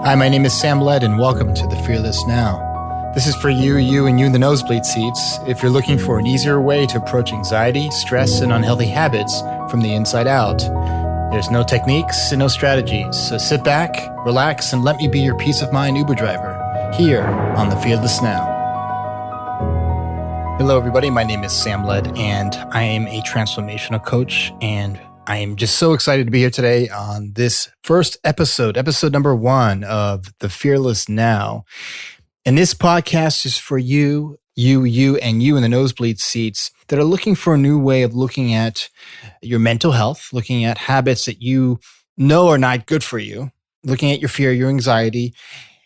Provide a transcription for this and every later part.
Hi, my name is Sam Led, and welcome to The Fearless Now. This is for you and you in the nosebleed seats if you're looking for an easier way to approach anxiety, stress, and unhealthy habits from the inside out. There's no techniques and no strategies, so sit back, relax, and let me be your peace of mind Uber driver here on The Fearless Now. Hello, everybody. My name is Sam Led, and I am a transformational coach, and I am just so excited to be here today on this first episode number 1 of The Fearless Now. And this podcast is for you in the nosebleed seats that are looking for a new way of looking at your mental health, looking at habits that you know are not good for you, looking at your fear, your anxiety,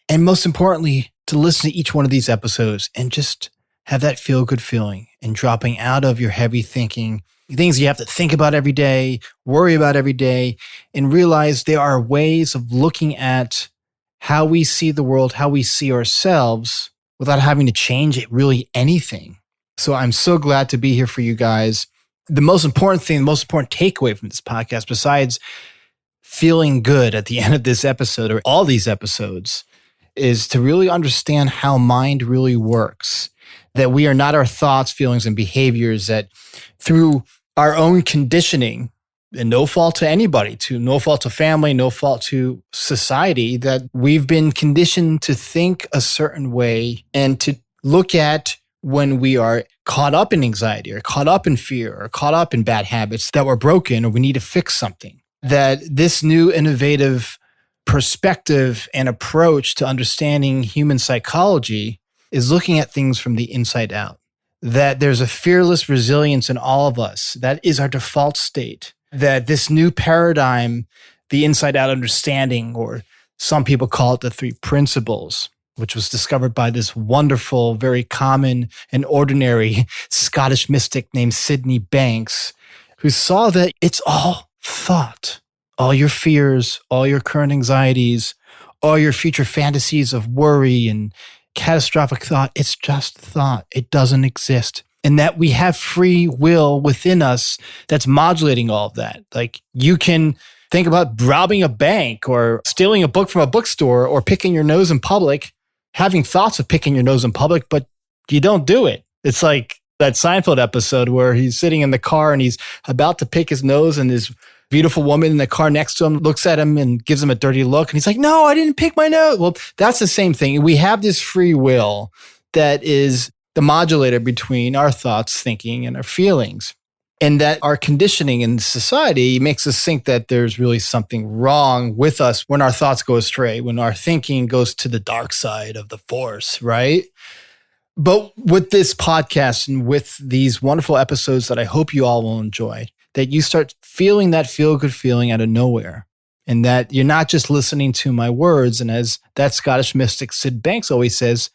and most importantly, to listen to each one of these episodes and just have that feel-good feeling and dropping out of your heavy thinking, things you have to think about every day, worry about every day, and realize there are ways of looking at how we see the world, how we see ourselves without having to change it really anything. So I'm so glad to be here for you guys. The most important thing, the most important takeaway from this podcast, besides feeling good at the end of this episode or all these episodes, is to really understand how mind really works. That we are not our thoughts, feelings, and behaviors, that through our own conditioning, and no fault to anybody, no fault to family, no fault to society, that we've been conditioned to think a certain way and to look at when we are caught up in anxiety or caught up in fear or caught up in bad habits that we're broken or we need to fix something. That this new innovative perspective and approach to understanding human psychology is looking at things from the inside out. That there's a fearless resilience in all of us. That is our default state. That this new paradigm, the inside out understanding, or some people call it the 3 principles, which was discovered by this wonderful, very common and ordinary Scottish mystic named Sydney Banks, who saw that it's all thought. All your fears, all your current anxieties, all your future fantasies of worry and catastrophic thought, it's just thought. It doesn't exist. And that we have free will within us that's modulating all of that. Like, you can think about robbing a bank or stealing a book from a bookstore or picking your nose in public, having thoughts of picking your nose in public, but you don't do it. It's like that Seinfeld episode where he's sitting in the car and he's about to pick his nose, and this beautiful woman in the car next to him looks at him and gives him a dirty look. And he's like, no, I didn't pick my nose. Well, that's the same thing. We have this free will that is the modulator between our thoughts, thinking, and our feelings. And that our conditioning in society makes us think that there's really something wrong with us when our thoughts go astray, when our thinking goes to the dark side of the force, right? But with this podcast and with these wonderful episodes that I hope you all will enjoy, that you start feeling that feel-good feeling out of nowhere, and that you're not just listening to my words. And as that Scottish mystic Sid Banks always says,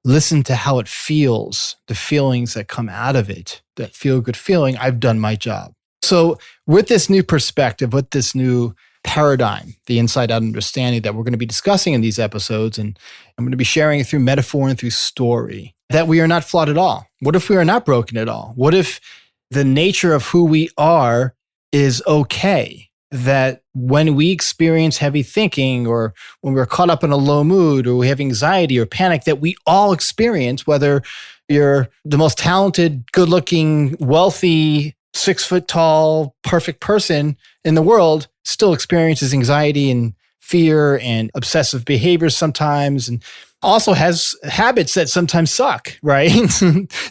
listen to how it feels, the feelings that come out of it, that feel-good feeling. I've done my job. So with this new perspective, with this new paradigm, the inside-out understanding that we're going to be discussing in these episodes, and I'm going to be sharing it through metaphor and through story, that we are not flawed at all. What if we are not broken at all? What if the nature of who we are is okay? That when we experience heavy thinking, or when we're caught up in a low mood, or we have anxiety or panic, that we all experience, whether you're the most talented, good-looking, wealthy, 6-foot-tall, perfect person in the world, still experiences anxiety and fear and obsessive behaviors sometimes, and also has habits that sometimes suck, right?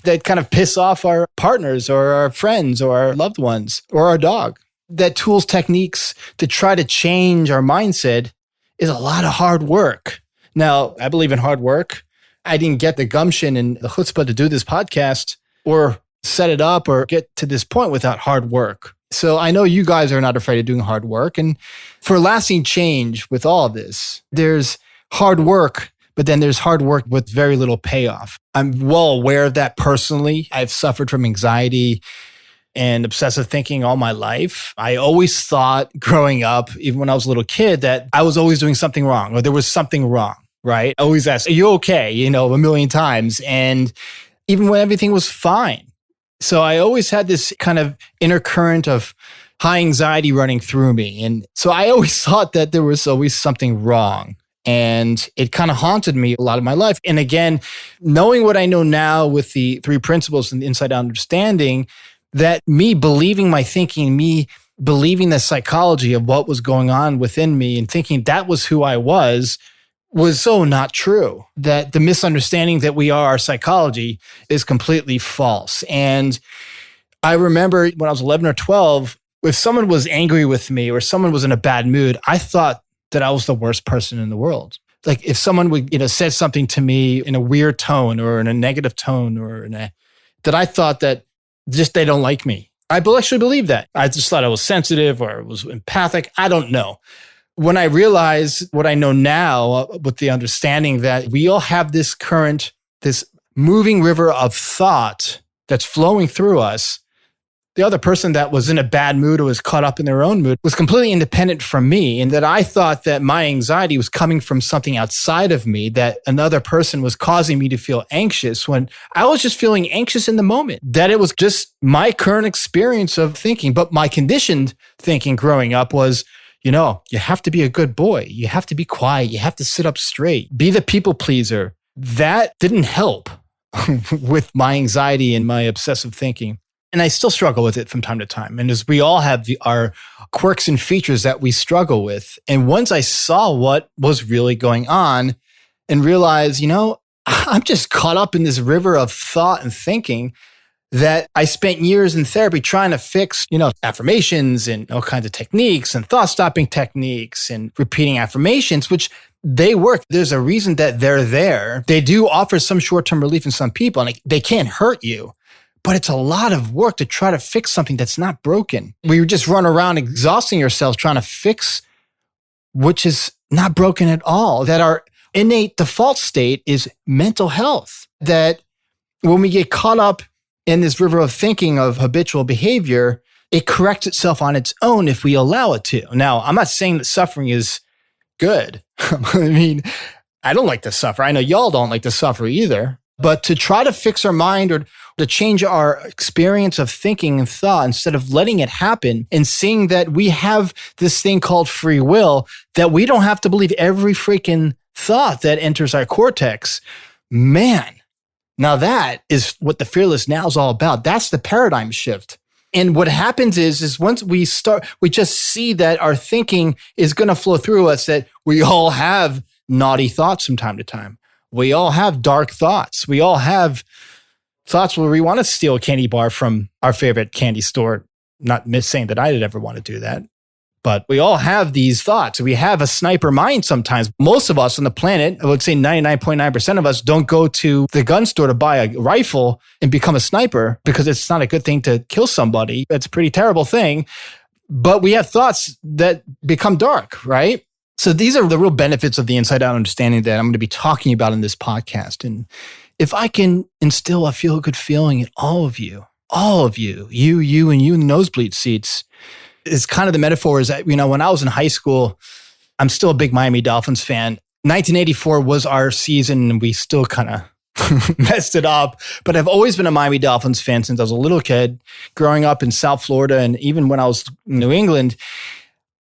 That kind of piss off our partners or our friends or our loved ones or our dog. That tools, techniques to try to change our mindset is a lot of hard work. Now, I believe in hard work. I didn't get the gumption and the chutzpah to do this podcast or set it up or get to this point without hard work. So I know you guys are not afraid of doing hard work. And for lasting change with all of this, there's hard work, but then there's hard work with very little payoff. I'm well aware of that personally. I've suffered from anxiety and obsessive thinking all my life. I always thought growing up, even when I was a little kid, that I was always doing something wrong or there was something wrong, right? I always asked, are you okay? A million times. And even when everything was fine. So I always had this kind of inner current of high anxiety running through me. And so I always thought that there was always something wrong. And it kind of haunted me a lot of my life. And again, knowing what I know now with the three principles and the inside out understanding, that me believing my thinking, me believing the psychology of what was going on within me and thinking that was who I was so not true. That the misunderstanding that we are our psychology is completely false. And I remember when I was 11 or 12, if someone was angry with me or someone was in a bad mood, I thought that I was the worst person in the world. Like if someone would, said something to me in a weird tone or in a negative tone that I thought that just they don't like me. I actually believed that. I just thought I was sensitive or was empathic. I don't know. When I realized what I know now with the understanding that we all have this moving river of thought that's flowing through us, the other person that was in a bad mood or was caught up in their own mood was completely independent from me. And that I thought that my anxiety was coming from something outside of me, that another person was causing me to feel anxious when I was just feeling anxious in the moment, that it was just my current experience of thinking. But my conditioned thinking growing up was, you have to be a good boy. You have to be quiet. You have to sit up straight. Be the people pleaser. That didn't help with my anxiety and my obsessive thinking. And I still struggle with it from time to time. And as we all have our quirks and features that we struggle with. And once I saw what was really going on and realized, I'm just caught up in this river of thought and thinking that I spent years in therapy trying to fix, affirmations and all kinds of techniques and thought stopping techniques and repeating affirmations, which they work. There's a reason that they're there. They do offer some short-term relief in some people and they can't hurt you. But it's a lot of work to try to fix something that's not broken. We just run around exhausting ourselves trying to fix which is not broken at all. That our innate default state is mental health. That when we get caught up in this river of thinking of habitual behavior, it corrects itself on its own if we allow it to. Now, I'm not saying that suffering is good. I don't like to suffer. I know y'all don't like to suffer either. But to try to fix our mind or to change our experience of thinking and thought instead of letting it happen and seeing that we have this thing called free will, that we don't have to believe every freaking thought that enters our cortex. Man, now that is what the Fearless Now is all about. That's the paradigm shift. And what happens is once we just see that our thinking is going to flow through us, that we all have naughty thoughts from time to time. We all have dark thoughts. We all have thoughts where we want to steal a candy bar from our favorite candy store. Not saying that I did ever want to do that, but we all have these thoughts. We have a sniper mind sometimes. Most of us on the planet, I would say 99.9% of us, don't go to the gun store to buy a rifle and become a sniper because it's not a good thing to kill somebody. It's a pretty terrible thing. But we have thoughts that become dark, right? So these are the real benefits of the inside out understanding that I'm going to be talking about in this podcast. And if I can instill a feel-good feeling in all of you, you in the nosebleed seats, it's kind of the metaphor is that, when I was in high school, I'm still a big Miami Dolphins fan. 1984 was our season and we still kind of messed it up. But I've always been a Miami Dolphins fan since I was a little kid, growing up in South Florida. And even when I was in New England,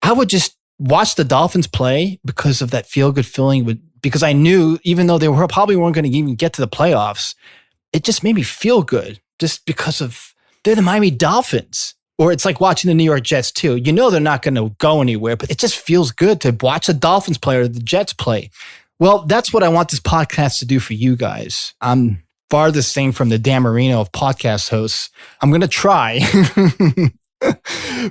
I would just watch the Dolphins play because of that feel-good feeling. Because I knew, even though they probably weren't going to even get to the playoffs, it just made me feel good just because of they're the Miami Dolphins. Or it's like watching the New York Jets too. They're not going to go anywhere, but it just feels good to watch the Dolphins play or the Jets play. Well, that's what I want this podcast to do for you guys. I'm farthest thing from the Dan Marino of podcast hosts. I'm going to try.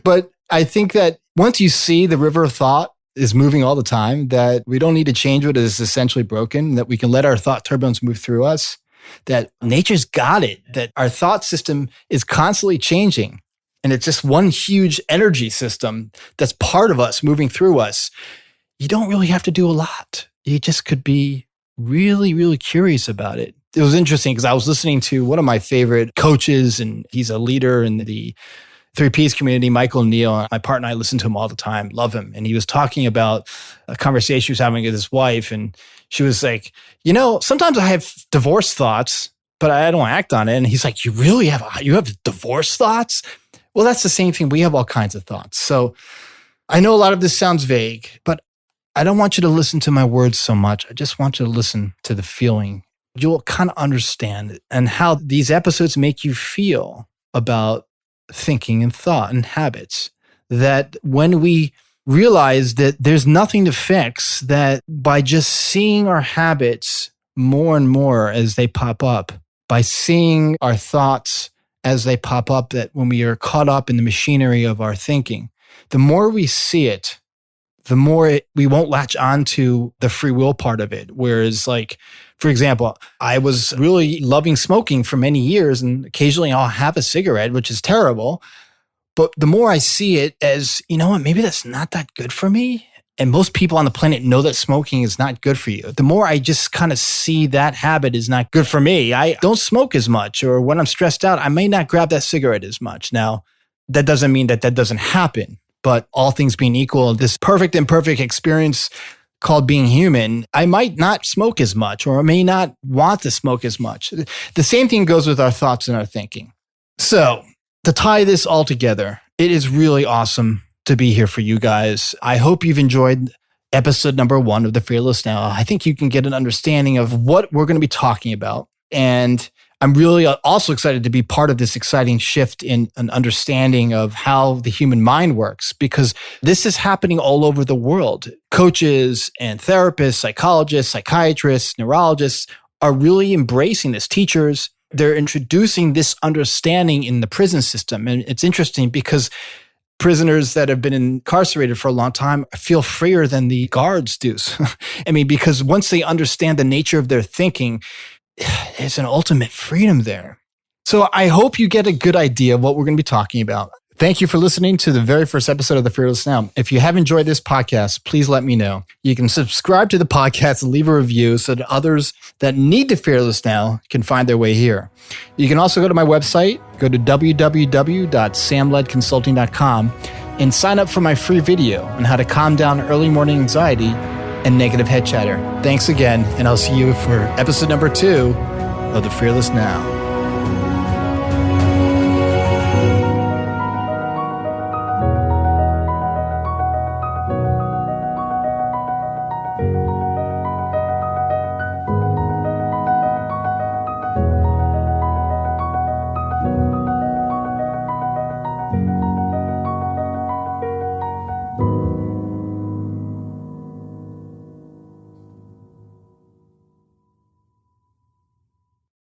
But I think that once you see the river of thought is moving all the time, that we don't need to change what is essentially broken, that we can let our thought turbulence move through us, that nature's got it, that our thought system is constantly changing. And it's just one huge energy system that's part of us moving through us. You don't really have to do a lot. You just could be really, really curious about it. It was interesting because I was listening to one of my favorite coaches, and he's a leader in the 3Ps community, Michael Neal. My partner and I listen to him all the time, love him. And he was talking about a conversation he was having with his wife. And she was like, sometimes I have divorce thoughts, but I don't act on it. And he's like, you have divorce thoughts? Well, that's the same thing. We have all kinds of thoughts. So I know a lot of this sounds vague, but I don't want you to listen to my words so much. I just want you to listen to the feeling. You'll kind of understand and how these episodes make you feel about thinking and thought and habits. That when we realize that there's nothing to fix, that by just seeing our habits more and more as they pop up, by seeing our thoughts as they pop up, that when we are caught up in the machinery of our thinking, the more we see it, the more we won't latch on to the free will part of it. Whereas, like, for example, I was really loving smoking for many years, and occasionally I'll have a cigarette, which is terrible. But the more I see it as, you know what, maybe that's not that good for me. And most people on the planet know that smoking is not good for you. The more I just kind of see that habit is not good for me. I don't smoke as much, or when I'm stressed out, I may not grab that cigarette as much. Now, that doesn't mean that doesn't happen. But all things being equal, this perfect imperfect experience called being human, I might not smoke as much, or I may not want to smoke as much. The same thing goes with our thoughts and our thinking. So to tie this all together, it is really awesome to be here for you guys. I hope you've enjoyed episode number 1 of The Fearless Now. I think you can get an understanding of what we're going to be talking about. And I'm really also excited to be part of this exciting shift in an understanding of how the human mind works, because this is happening all over the world. Coaches and therapists, psychologists, psychiatrists, neurologists are really embracing this. Teachers, they're introducing this understanding in the prison system. And it's interesting because prisoners that have been incarcerated for a long time feel freer than the guards do. I mean, because once they understand the nature of their thinking, there's an ultimate freedom there. So I hope you get a good idea of what we're going to be talking about. Thank you for listening to the very first episode of The Fearless Now. If you have enjoyed this podcast, please let me know. You can subscribe to the podcast and leave a review so that others that need the Fearless Now can find their way here. You can also go to my website, go to www.samledconsulting.com and sign up for my free video on how to calm down early morning anxiety and negative head chatter. Thanks again, and I'll see you for episode number 2 of The Fearless Now.